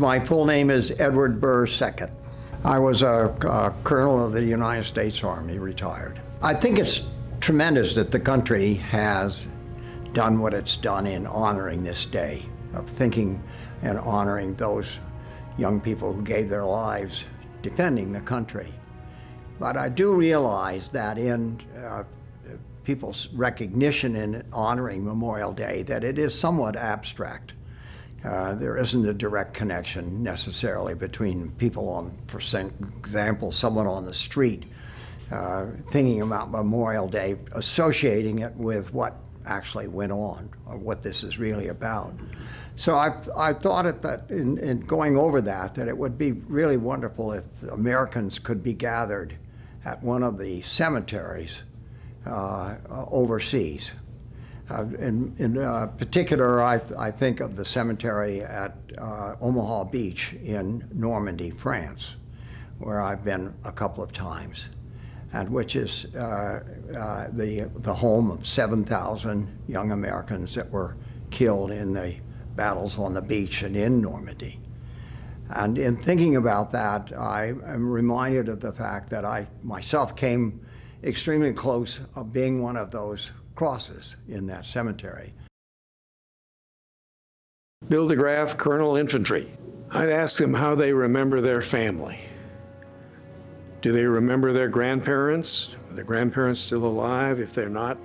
My full name is Edward Burr II. I was a colonel of the United States Army, retired. I think it's tremendous that the country has done what it's done in honoring this day, of thinking and honoring those young people who gave their lives defending the country. But I do realize that in people's recognition in honoring Memorial Day, that it is somewhat abstract. There isn't a direct connection necessarily between people on, for example, someone on the street thinking about Memorial Day, associating it with what actually went on, or what this is really about. So I thought that in going over that it would be really wonderful if Americans could be gathered at one of the cemeteries overseas. In particular, I think of the cemetery at Omaha Beach in Normandy, France, where I've been a couple of times, and which is the home of 7,000 young Americans that were killed in the battles on the beach and in Normandy. And in thinking about that, I am reminded of the fact that I myself came extremely close of being one of those crosses in that cemetery. Bill Graaff, Colonel Infantry. I'd ask them how they remember their family. Do they remember their grandparents? Are their grandparents still alive? If they're not,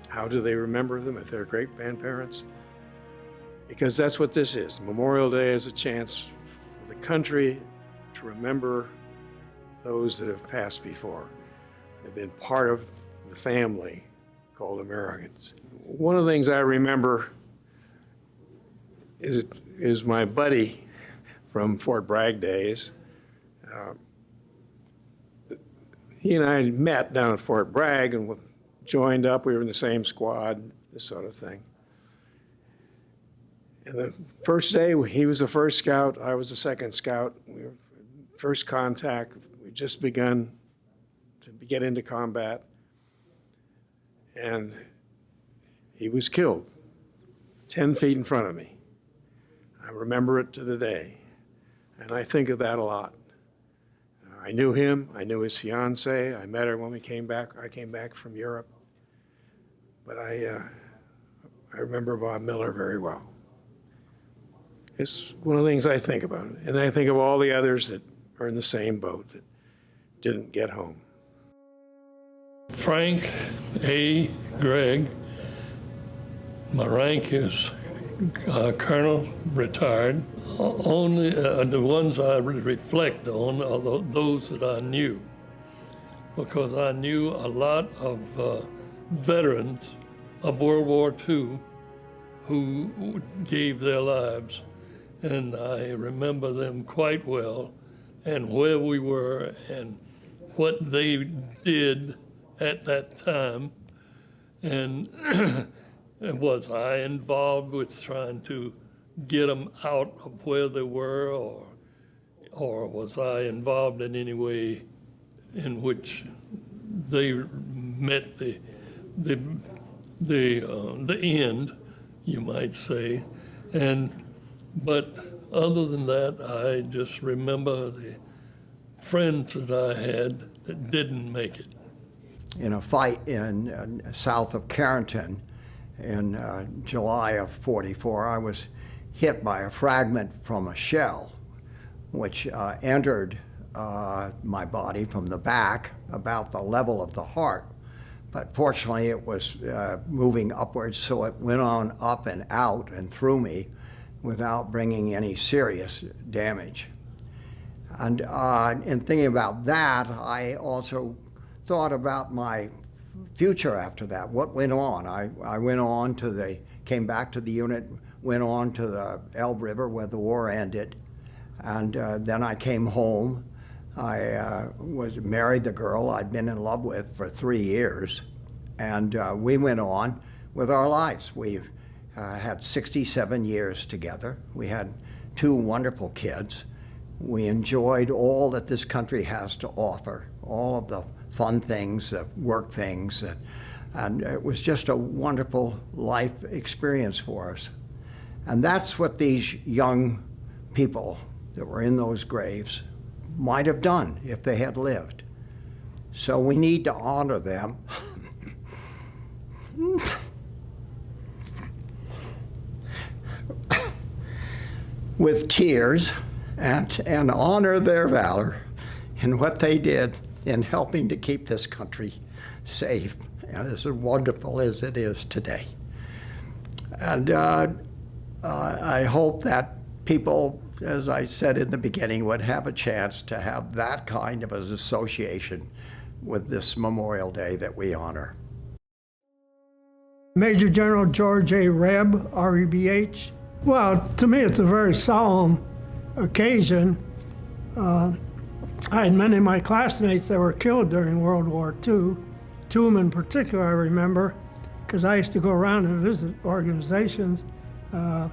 how do they remember them if they're great-grandparents? Because that's what this is. Memorial Day is a chance for the country to remember those that have passed before. They've been part of the family called Americans. One of the things I remember is my buddy from Fort Bragg days. He and I met down at Fort Bragg and joined up. We were in the same squad, this sort of thing. And the first day, he was the first scout, I was the second scout. We were first contact. We just begun to get into combat. And he was killed 10 feet in front of me. I remember it to the day. And I think of that a lot. I knew him, I knew his fiance, I met her when we came back. I came back from Europe. But I remember Bob Miller very well. It's one of the things I think about. And I think of all the others that are in the same boat that didn't get home. Frank A. Gregg. My rank is Colonel, retired. Only the ones I reflect on are those that I knew, because I knew a lot of veterans of World War II who gave their lives, and I remember them quite well, and where we were and what they did at that time. And was I involved with trying to get them out of where they were, or was I involved in any way in which they met the end, you might say? But other than that, I just remember the friends that I had that didn't make it. In a fight in south of Carrington in July of '44, I was hit by a fragment from a shell, which entered my body from the back about the level of the heart. But fortunately, it was moving upwards, so it went on up and out and through me without bringing any serious damage. And in thinking about that, I also thought about my future after that. What went on? I went on to came back to the unit, went on to the Elbe River where the war ended, and then I came home. I married the girl I'd been in love with for 3 years, and we went on with our lives. We had 67 years together. We had 2 wonderful kids. We enjoyed all that this country has to offer, all of the fun things, the work things, and it was just a wonderful life experience for us. And that's what these young people that were in those graves might have done if they had lived. So we need to honor them with tears and honor their valor in what they did in helping to keep this country safe and as wonderful as it is today. And I hope that people, as I said in the beginning, would have a chance to have that kind of an association with this Memorial Day that we honor. Major General George A. Reb, REBH. Well, to me, it's a very solemn occasion. I had many of my classmates that were killed during World War II. Two of them in particular I remember, because I used to go around and visit organizations, and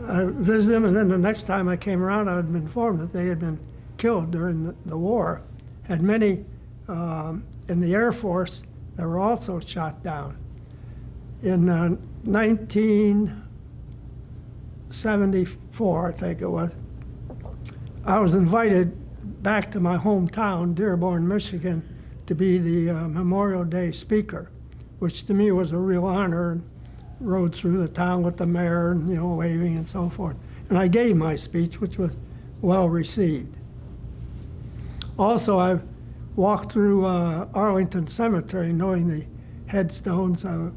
I visited them, and then the next time I came around, I had been informed that they had been killed during the war. Had many in the Air Force that were also shot down. In 1974, I think it was, I was invited back to my hometown, Dearborn, Michigan, to be the Memorial Day speaker, which to me was a real honor, and rode through the town with the mayor and, waving and so forth. And I gave my speech, which was well received. Also, I walked through Arlington Cemetery, knowing the headstones of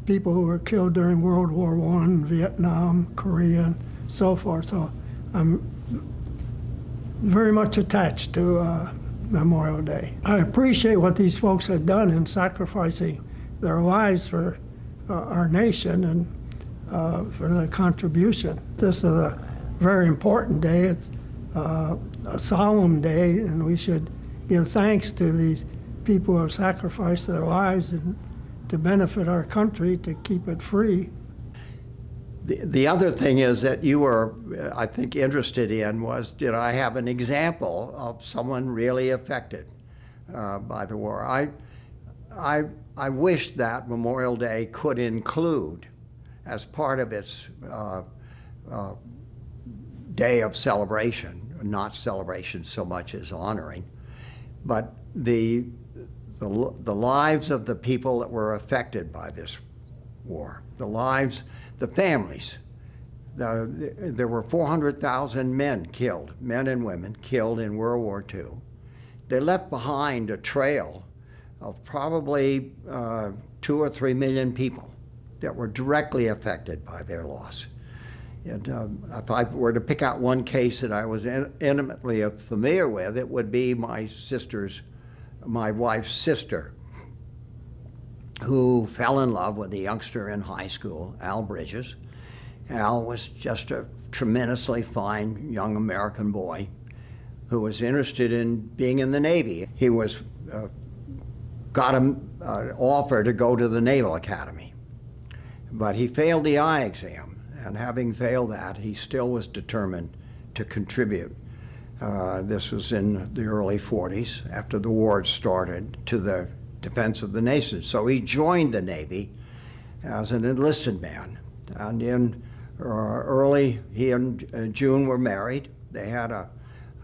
people who were killed during World War I, Vietnam, Korea, and so forth. So I'm very much attached to Memorial Day. I appreciate what these folks have done in sacrificing their lives for our nation and for their contribution. This is a very important day. It's a solemn day, and we should give thanks to these people who have sacrificed their lives and to benefit our country, to keep it free. The other thing is that you were, I think, interested in was, did I have an example of someone really affected by the war? I wish that Memorial Day could include, as part of its day of celebration, not celebration so much as honoring, but the lives of the people that were affected by this war, the lives, the families. There were 400,000 men killed, men and women killed in World War II. They left behind a trail of probably 2 or 3 million people that were directly affected by their loss. And if I were to pick out one case that I was intimately familiar with, it would be my wife's sister, who fell in love with a youngster in high school, Al Bridges. Al was just a tremendously fine young American boy who was interested in being in the Navy. He was got an offer to go to the Naval Academy, but he failed the eye exam, and having failed that, he still was determined to contribute. This was in the early 40s, after the war had started, to the defense of the nation. So he joined the Navy as an enlisted man, and in he and June were married. They had a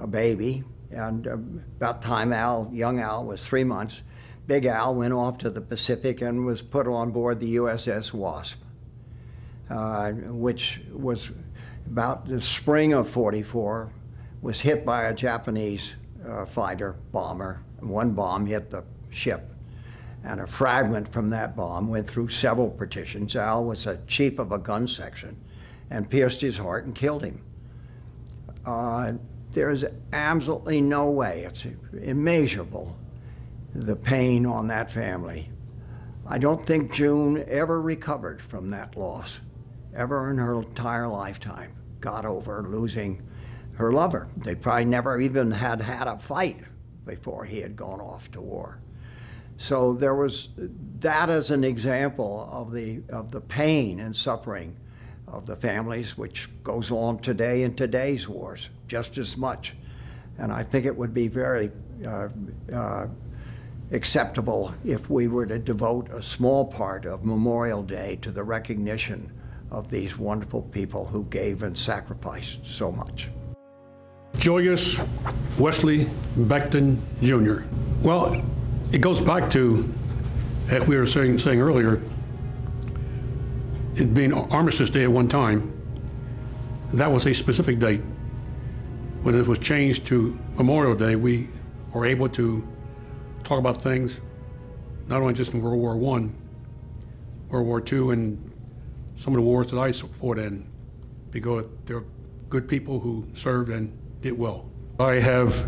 baby, and about time young Al was 3 months, Big Al went off to the Pacific and was put on board the USS Wasp, which was about the spring of '44, was hit by a Japanese fighter bomber. One bomb hit the ship, and a fragment from that bomb went through several partitions. Al was a chief of a gun section and pierced his heart and killed him. There's absolutely no way, it's immeasurable, the pain on that family. I don't think June ever recovered from that loss, ever in her entire lifetime, got over losing her lover. They probably never even had a fight before he had gone off to war. So there was that as an example of the pain and suffering of the families, which goes on today in today's wars just as much. And I think it would be very acceptable if we were to devote a small part of Memorial Day to the recognition of these wonderful people who gave and sacrificed so much. Julius Wesley Becton Jr. Well, it goes back to, as we were saying earlier, it being Armistice Day at one time. That was a specific date. When it was changed to Memorial Day, we were able to talk about things not only just in World War I, World War II, and some of the wars that I fought in, because they're good people who served and did well. I have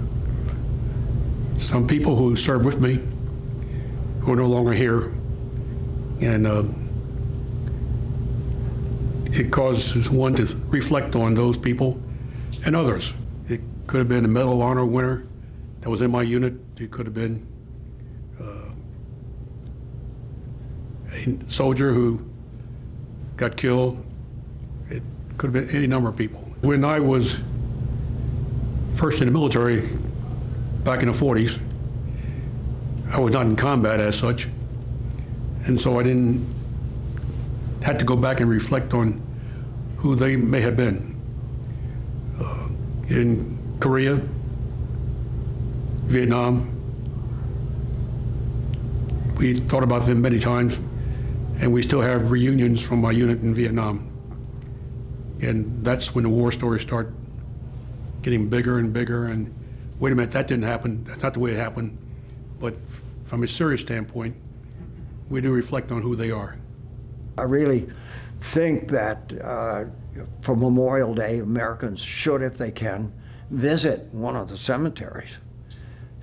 some people who served with me who are no longer here, and it causes one to reflect on those people and others. It could have been a Medal of Honor winner that was in my unit. It could have been a soldier who got killed. It could have been any number of people. When I was first in the military back in the 40s, I was not in combat as such, and so I had to go back and reflect on who they may have been. In Korea, Vietnam, we thought about them many times, and we still have reunions from my unit in Vietnam. And that's when the war stories start getting bigger and bigger, and wait a minute, that didn't happen, that's not the way it happened. But from a serious standpoint, we do reflect on who they are. I really think that for Memorial Day, Americans should, if they can, visit one of the cemeteries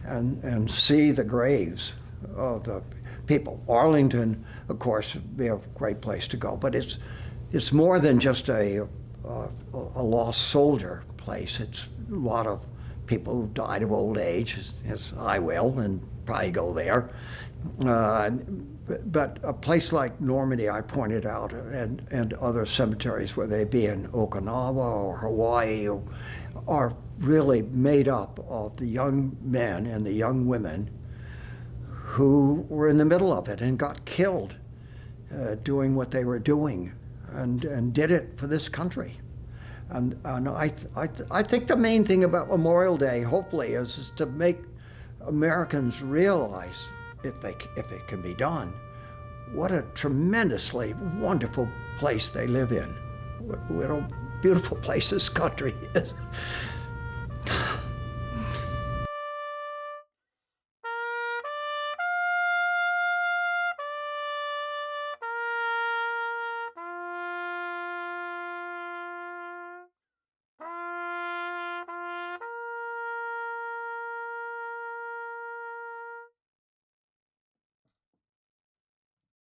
and see the graves of the people. Arlington, of course, would be a great place to go, but it's more than just a lost soldier place. It's a lot of people who've died of old age, as I will, and probably go there. But a place like Normandy, I pointed out, and other cemeteries, whether they be in Okinawa or Hawaii, are really made up of the young men and the young women who were in the middle of it and got killed doing what they were doing, and did it for this country. And I think the main thing about Memorial Day, hopefully, is to make Americans realize, if it can be done, what a tremendously wonderful place they live in. What a beautiful place this country is.